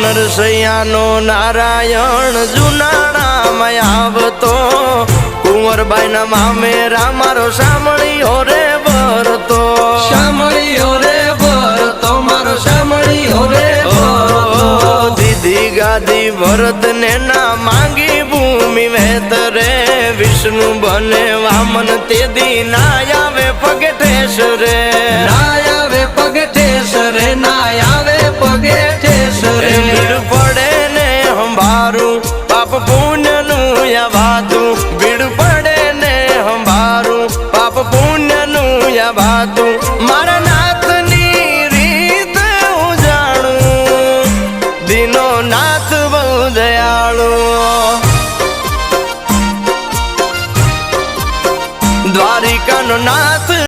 નરસૈયાનો નારાયણ જુનાળામાં આવતો, કુંવરબાઈના મામેરા મારો સામળીઓ રે ભરતો, સામળીઓ રે ભરતો, મારો સામળીઓ રે ભરતો. દીદી ગાદી ભરતને ના માંગી ભૂમિ વેતરે, વિષ્ણુ બને વામન તે દી ના આવે પગે ઠેસ રે, ના આવે પગે ઠેસ રે, ના આવે પગે ઠેસ રે. ભીડ પડે ને હંભારું પાપ પુણ્યનું યા વાતું, ભીડ પડે ને હંભારું પાપ પુણ્યનું યા વાતું. મારે